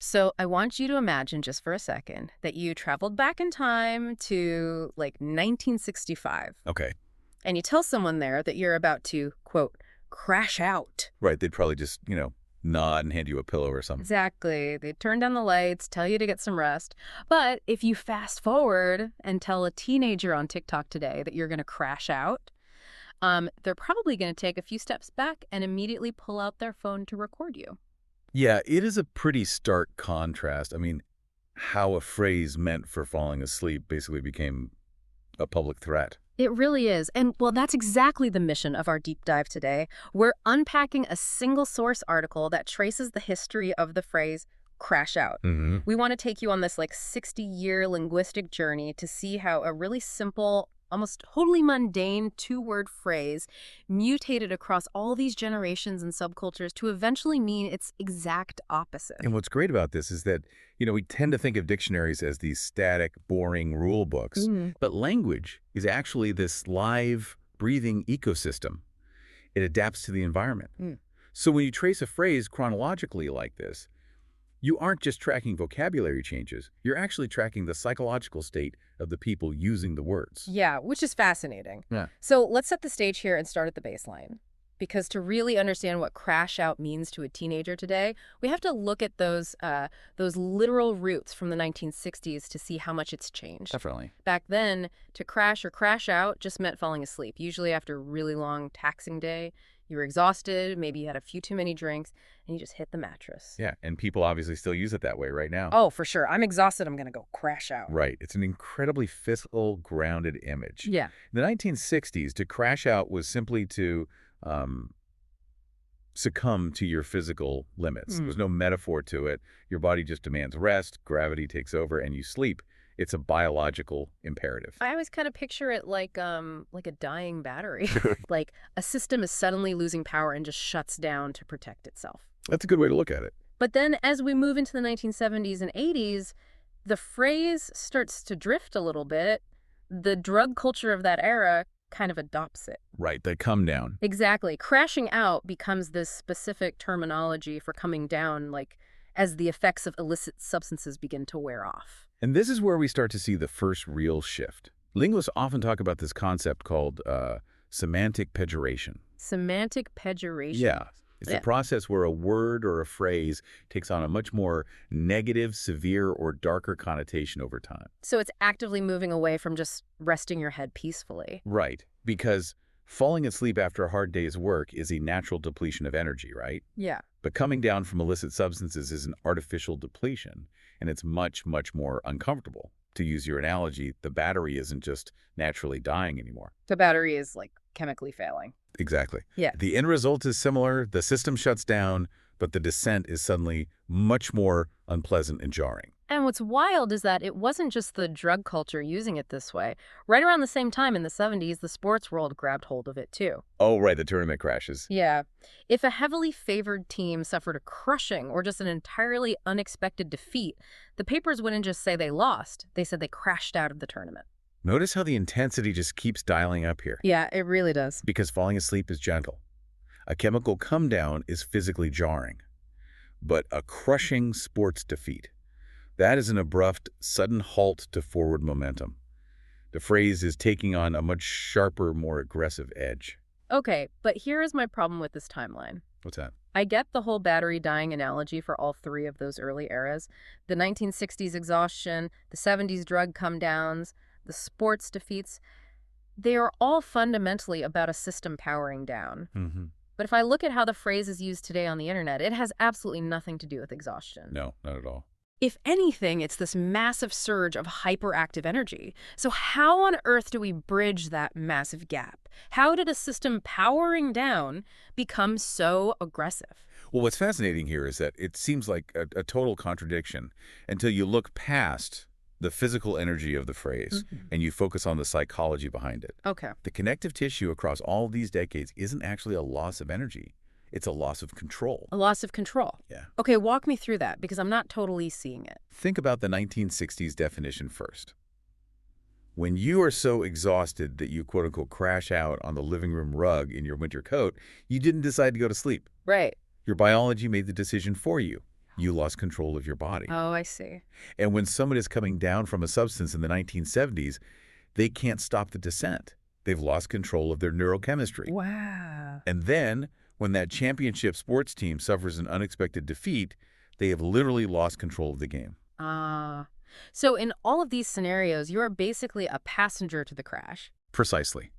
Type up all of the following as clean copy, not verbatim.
So I want you to imagine just for a second that you traveled back in time to like 1965, Okay. and you tell someone there that you're about to, quote, crash out. Right. They'd probably just, nod and hand you a pillow or something. Exactly. They turn down the lights, tell you to get some rest. But if you fast forward and tell a teenager on TikTok today that you're going to crash out, they're probably going to take a few steps back and immediately pull out their phone to record you. Yeah, it is a pretty stark contrast. I mean, how a phrase meant for falling asleep basically became a public threat. It really is. And, well, that's exactly the mission of our deep dive today. We're unpacking a single source article that traces the history of the phrase crash out. Mm-hmm. We want to take you on this 60-year linguistic journey to see how a really simple, almost totally mundane two-word phrase mutated across all these generations and subcultures to eventually mean its exact opposite. And what's great about this is that, we tend to think of dictionaries as these static, boring rule books. But language is actually this live, breathing ecosystem. It adapts to the environment. So when you trace a phrase chronologically like this, you aren't just tracking vocabulary changes. You're actually tracking the psychological state of the people using the words. Yeah, which is fascinating. Yeah. So let's set the stage here and start at the baseline. Because to really understand what crash out means to a teenager today, we have to look at those literal roots from the 1960s to see how much it's changed. Definitely. Back then, to crash or crash out just meant falling asleep, usually after a really long taxing day. You were exhausted, maybe you had a few too many drinks, and you just hit the mattress. Yeah, and people obviously still use it that way right now. Oh, for sure. I'm exhausted, I'm going to go crash out. Right. It's an incredibly physical, grounded image. Yeah. In the 1960s, to crash out was simply to succumb to your physical limits. There was no metaphor to it. Your body just demands rest, gravity takes over, and you sleep. It's a biological imperative. I always kind of picture it like a dying battery. Like a system is suddenly losing power and just shuts down to protect itself. That's a good way to look at it. But then as we move into the 1970s and 80s, the phrase starts to drift a little bit. The drug culture of that era kind of adopts it. Right, they come down. Exactly. Crashing out becomes this specific terminology for coming down, as the effects of illicit substances begin to wear off. And this is where we start to see the first real shift. Linguists often talk about this concept called semantic pejoration. Semantic pejoration? Yeah. It's the process where a word or a phrase takes on a much more negative, severe, or darker connotation over time. So it's actively moving away from just resting your head peacefully. Right. Because falling asleep after a hard day's work is a natural depletion of energy, right? Yeah. But coming down from illicit substances is an artificial depletion, and it's much, much more uncomfortable. To use your analogy, the battery isn't just naturally dying anymore. The battery is, chemically failing. Exactly. Yeah. The end result is similar. The system shuts down, but the descent is suddenly much more unpleasant and jarring. And what's wild is that it wasn't just the drug culture using it this way. Right around the same time in the 70s, the sports world grabbed hold of it too. Oh, right, the tournament crashes. Yeah. If a heavily favored team suffered a crushing or just an entirely unexpected defeat, the papers wouldn't just say they lost. They said they crashed out of the tournament. Notice how the intensity just keeps dialing up here. Yeah, it really does. Because falling asleep is gentle. A chemical come down is physically jarring. But a crushing sports defeat, that is an abrupt, sudden halt to forward momentum. The phrase is taking on a much sharper, more aggressive edge. Okay, but here is my problem with this timeline. What's that? I get the whole battery dying analogy for all three of those early eras. The 1960s exhaustion, the 70s drug come-downs, the sports defeats. They are all fundamentally about a system powering down. Mm-hmm. But if I look at how the phrase is used today on the internet, it has absolutely nothing to do with exhaustion. No, not at all. If anything, it's this massive surge of hyperactive energy. So how on earth do we bridge that massive gap? How did a system powering down become so aggressive? Well, what's fascinating here is that it seems like a total contradiction until you look past the physical energy of the phrase and you focus on the psychology behind it. Okay. The connective tissue across all these decades isn't actually a loss of energy. It's a loss of control. A loss of control. Yeah. Okay, walk me through that because I'm not totally seeing it. Think about the 1960s definition first. When you are so exhausted that you quote-unquote crash out on the living room rug in your winter coat, you didn't decide to go to sleep. Right. Your biology made the decision for you. you lost control of your body. Oh, I see. And when someone is coming down from a substance in the 1970s, they can't stop the descent. They've lost control of their neurochemistry. Wow. And then, when that championship sports team suffers an unexpected defeat, they have literally lost control of the game. So in all of these scenarios, you are basically a passenger to the crash. Precisely.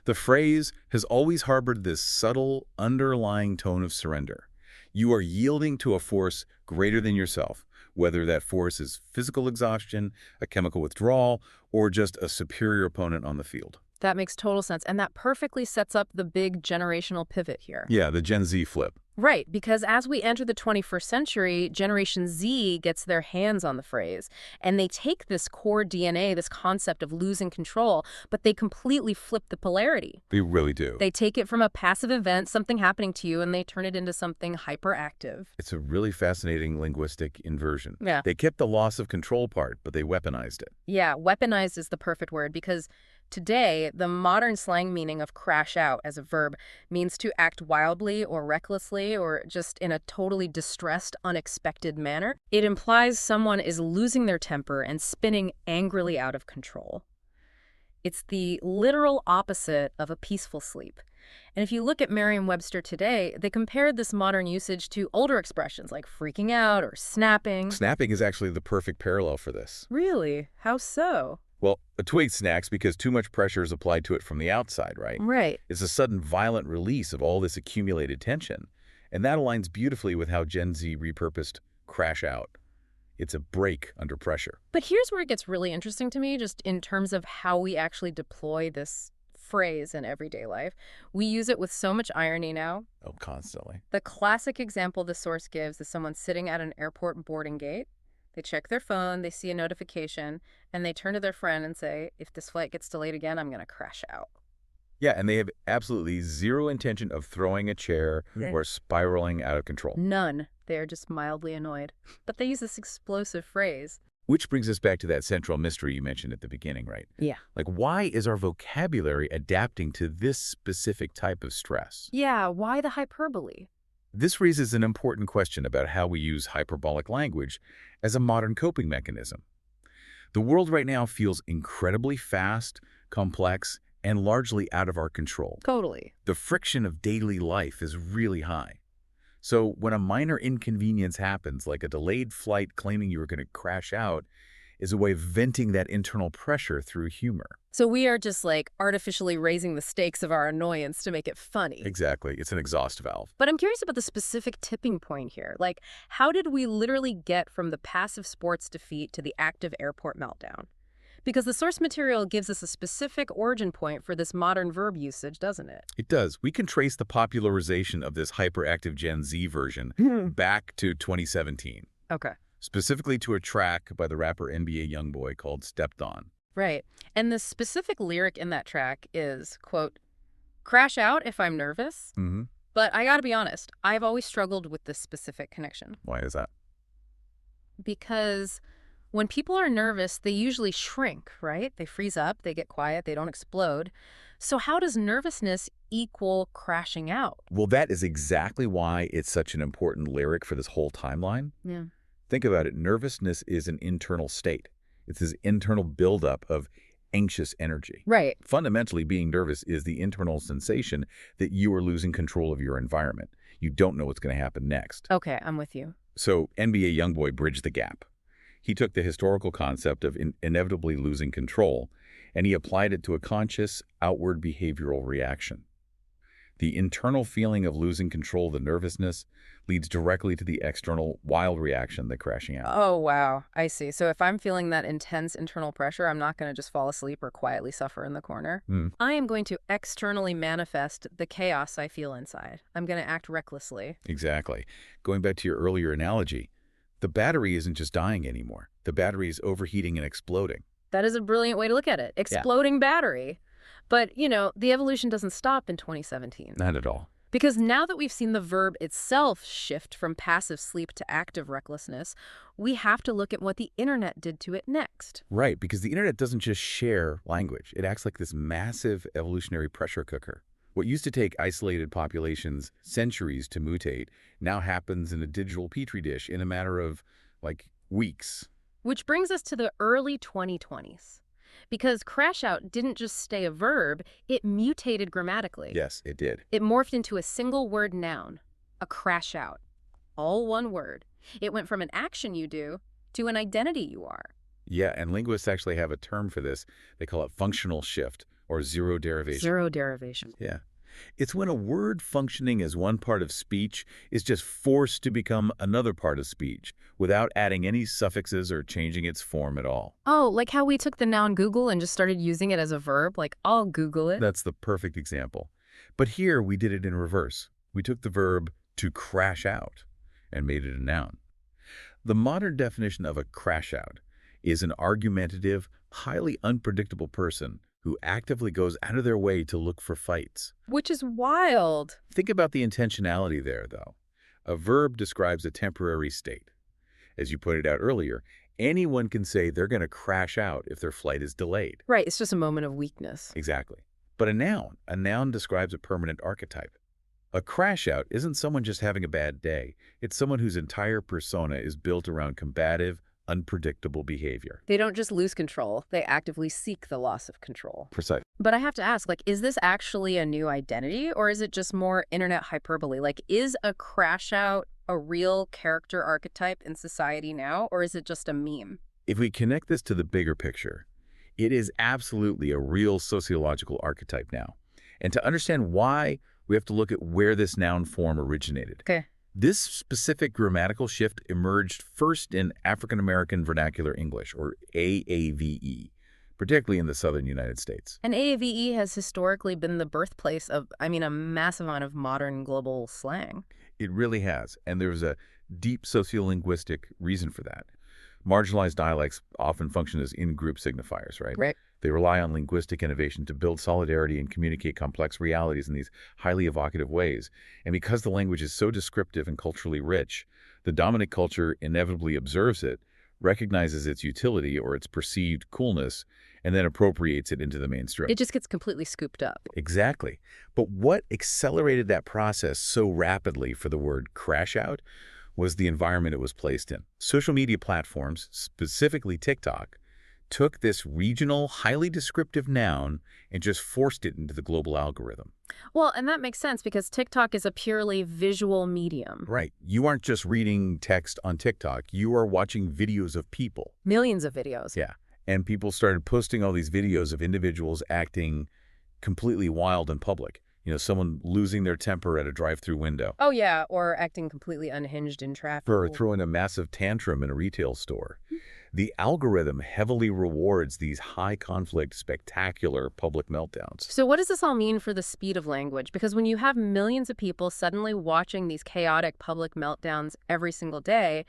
The phrase has always harbored this subtle, underlying tone of surrender. You are yielding to a force greater than yourself, whether that force is physical exhaustion, a chemical withdrawal, or just a superior opponent on the field. That makes total sense. And that perfectly sets up the big generational pivot here. Yeah, the Gen Z flip. Right, because as we enter the 21st century, Generation Z gets their hands on the phrase, and they take this core DNA, this concept of losing control, but they completely flip the polarity. They really do. They take it from a passive event, something happening to you, and they turn it into something hyperactive. It's a really fascinating linguistic inversion. Yeah. They kept the loss of control part, but they weaponized it. Yeah, weaponized is the perfect word, because today, the modern slang meaning of crash out as a verb means to act wildly or recklessly or just in a totally distressed, unexpected manner. It implies someone is losing their temper and spinning angrily out of control. It's the literal opposite of a peaceful sleep. And if you look at Merriam-Webster today, they compared this modern usage to older expressions like freaking out or snapping. Snapping is actually the perfect parallel for this. Really? How so? Well, a twig snaps because too much pressure is applied to it from the outside, right? Right. It's a sudden violent release of all this accumulated tension. And that aligns beautifully with how Gen Z repurposed crash out. It's a break under pressure. But here's where it gets really interesting to me, just in terms of how we actually deploy this phrase in everyday life. We use it with so much irony now. Oh, constantly. The classic example the source gives is someone sitting at an airport boarding gate. They check their phone, they see a notification, and they turn to their friend and say, if this flight gets delayed again, I'm going to crash out. Yeah, and they have absolutely zero intention of throwing a chair or spiraling out of control. None. They are just mildly annoyed. But they use this explosive phrase. Which brings us back to that central mystery you mentioned at the beginning, right? Yeah. Like, why is our vocabulary adapting to this specific type of stress? Yeah, why the hyperbole? This raises an important question about how we use hyperbolic language as a modern coping mechanism. The world right now feels incredibly fast, complex, and largely out of our control. Totally. The friction of daily life is really high. So when a minor inconvenience happens, like a delayed flight claiming you were going to crash out, is a way of venting that internal pressure through humor. So we are just like artificially raising the stakes of our annoyance to make it funny. Exactly. It's an exhaust valve. But I'm curious about the specific tipping point here. Like, how did we literally get from the passive sports defeat to the active airport meltdown? Because the source material gives us a specific origin point for this modern verb usage, doesn't it? It does. We can trace the popularization of this hyperactive Gen Z version back to 2017. Okay. Specifically to a track by the rapper NBA Youngboy called Stepped On. Right. And the specific lyric in that track is, quote, crash out if I'm nervous. But I gotta be honest, I've always struggled with this specific connection. Why is that? Because when people are nervous, they usually shrink, right? They freeze up, they get quiet, they don't explode. So how does nervousness equal crashing out? Well, that is exactly why it's such an important lyric for this whole timeline. Yeah. Think about it. Nervousness is an internal state. It's this internal buildup of anxious energy. Right. Fundamentally, being nervous is the internal sensation that you are losing control of your environment. You don't know what's going to happen next. Okay, I'm with you. So NBA Youngboy bridged the gap. He took the historical concept of inevitably losing control, and he applied it to a conscious, outward behavioral reaction. The internal feeling of losing control, the nervousness, leads directly to the external wild reaction, the crashing out. Oh, wow. I see. So if I'm feeling that intense internal pressure, I'm not going to just fall asleep or quietly suffer in the corner. I am going to externally manifest the chaos I feel inside. I'm going to act recklessly. Exactly. Going back to your earlier analogy, the battery isn't just dying anymore. The battery is overheating and exploding. That is a brilliant way to look at it. Exploding battery. But, you know, the evolution doesn't stop in 2017. Not at all. Because now that we've seen the verb itself shift from passive sleep to active recklessness, we have to look at what the internet did to it next. Right, because the internet doesn't just share language. It acts like this massive evolutionary pressure cooker. What used to take isolated populations centuries to mutate now happens in a digital petri dish in a matter of, like, weeks. Which brings us to the early 2020s. Because crash out didn't just stay a verb, it mutated grammatically. Yes, it did. It morphed into a single word noun, a crash out. All one word. It went from an action you do to an identity you are. Yeah, and linguists actually have a term for this. They call it functional shift or zero derivation. Zero derivation. Yeah. It's when a word functioning as one part of speech is just forced to become another part of speech without adding any suffixes or changing its form at all. Oh, like how we took the noun Google and just started using it as a verb, like I'll Google it. That's the perfect example. But here we did it in reverse. We took the verb to crash out and made it a noun. The modern definition of a crash out is an argumentative, highly unpredictable person who actively goes out of their way to look for fights. Which is wild. Think about the intentionality there, though. A verb describes a temporary state. As you pointed out earlier, anyone can say they're going to crash out if their flight is delayed. Right, it's just a moment of weakness. Exactly. But a noun describes a permanent archetype. A crash out isn't someone just having a bad day. It's someone whose entire persona is built around combative, unpredictable behavior. They don't just lose control, they actively seek the loss of control. Precise. But I have to ask, like, is this actually a new identity or is it just more internet hyperbole? Like, is a crash out a real character archetype in society now, or is it just a meme? If we connect this to the bigger picture, it is absolutely a real sociological archetype now. And to understand why, we have to look at where this noun form originated. Okay. This specific grammatical shift emerged first in African American Vernacular English, or AAVE, particularly in the southern United States. And AAVE has historically been the birthplace of, a massive amount of modern global slang. It really has, and there's a deep sociolinguistic reason for that. Marginalized dialects often function as in-group signifiers, right? Right. They rely on linguistic innovation to build solidarity and communicate complex realities in these highly evocative ways. And because the language is so descriptive and culturally rich, the dominant culture inevitably observes it, recognizes its utility or its perceived coolness, and then appropriates it into the mainstream. It just gets completely scooped up. Exactly. But what accelerated that process so rapidly for the word crash out was the environment it was placed in. Social media platforms, specifically TikTok, took this regional, highly descriptive noun and just forced it into the global algorithm. Well, and that makes sense because TikTok is a purely visual medium. Right. You aren't just reading text on TikTok. You are watching videos of people. Millions of videos. Yeah. And people started posting all these videos of individuals acting completely wild in public. You know, someone losing their temper at a drive-through window. Oh, yeah, or acting completely unhinged in traffic. Or throwing a massive tantrum in a retail store. The algorithm heavily rewards these high-conflict, spectacular public meltdowns. So what does this all mean for the speed of language? Because when you have millions of people suddenly watching these chaotic public meltdowns every single day,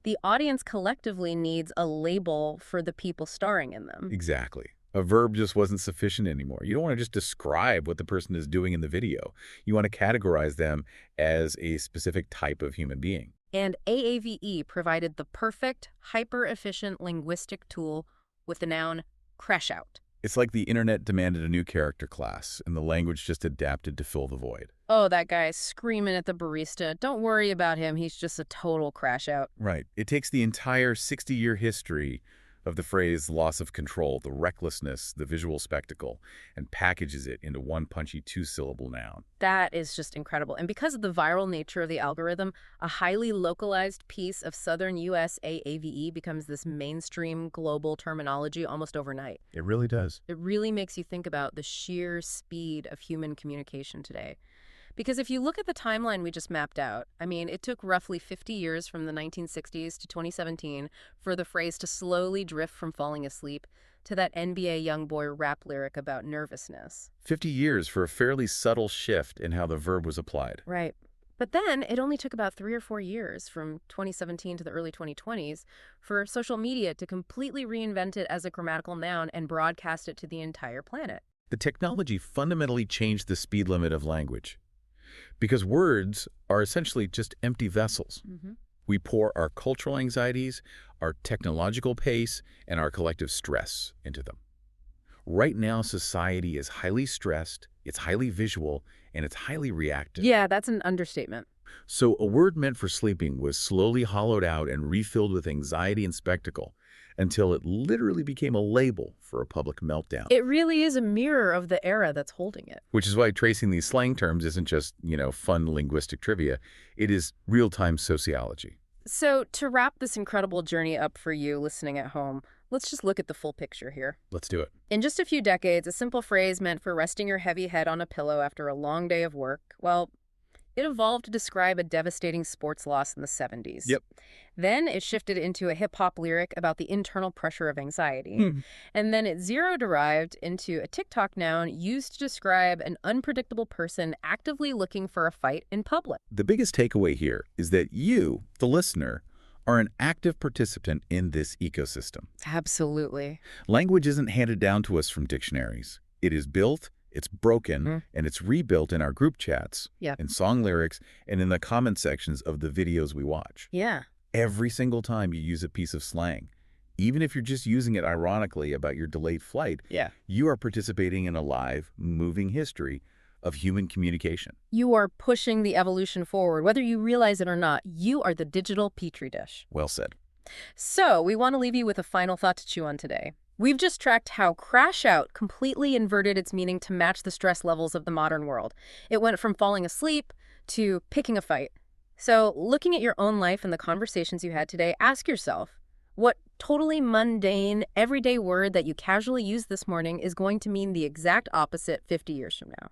the audience collectively needs a label for the people starring in them. Exactly. A verb just wasn't sufficient anymore. You don't want to just describe what the person is doing in the video. You want to categorize them as a specific type of human being. And AAVE provided the perfect, hyper-efficient linguistic tool with the noun crash out. It's like the internet demanded a new character class, and the language just adapted to fill the void. Oh, that guy screaming at the barista. Don't worry about him. He's just a total crash out. Right. It takes the entire 60-year history of the phrase loss of control, the recklessness, the visual spectacle, and packages it into one punchy two-syllable noun. That is just incredible. And because of the viral nature of the algorithm, a highly localized piece of Southern U.S. AAVE becomes this mainstream global terminology almost overnight. It really does. It really makes you think about the sheer speed of human communication today. Because if you look at the timeline we just mapped out, it took roughly 50 years from the 1960s to 2017 for the phrase to slowly drift from falling asleep to that NBA YoungBoy rap lyric about nervousness. 50 years for a fairly subtle shift in how the verb was applied. Right. But then it only took about 3 or 4 years from 2017 to the early 2020s for social media to completely reinvent it as a grammatical noun and broadcast it to the entire planet. The technology fundamentally changed the speed limit of language. Because words are essentially just empty vessels. Mm-hmm. We pour our cultural anxieties, our technological pace, and our collective stress into them. Right now, society is highly stressed, it's highly visual, and it's highly reactive. Yeah, that's an understatement. So a word meant for sleeping was slowly hollowed out and refilled with anxiety and spectacle until it literally became a label for a public meltdown. It really is a mirror of the era that's holding it. Which is why tracing these slang terms isn't just, fun linguistic trivia. It is real-time sociology. So to wrap this incredible journey up for you listening at home, let's just look at the full picture here. Let's do it. In just a few decades, a simple phrase meant for resting your heavy head on a pillow after a long day of work, well, it evolved to describe a devastating sports loss in the 70s. Yep. Then it shifted into a hip-hop lyric about the internal pressure of anxiety. And then it zero-derived into a TikTok noun used to describe an unpredictable person actively looking for a fight in public. The biggest takeaway here is that you, the listener, are an active participant in this ecosystem. Absolutely. Language isn't handed down to us from dictionaries. It is built, it's broken, and it's rebuilt in our group chats, in song lyrics, and in the comment sections of the videos we watch. Yeah. Every single time you use a piece of slang, even if you're just using it ironically about your delayed flight, you are participating in a live, moving history of human communication. You are pushing the evolution forward. Whether you realize it or not, you are the digital petri dish. Well said. So we want to leave you with a final thought to chew on today. We've just tracked how crash out completely inverted its meaning to match the stress levels of the modern world. It went from falling asleep to picking a fight. So looking at your own life and the conversations you had today, ask yourself, what totally mundane, everyday word that you casually used this morning is going to mean the exact opposite 50 years from now?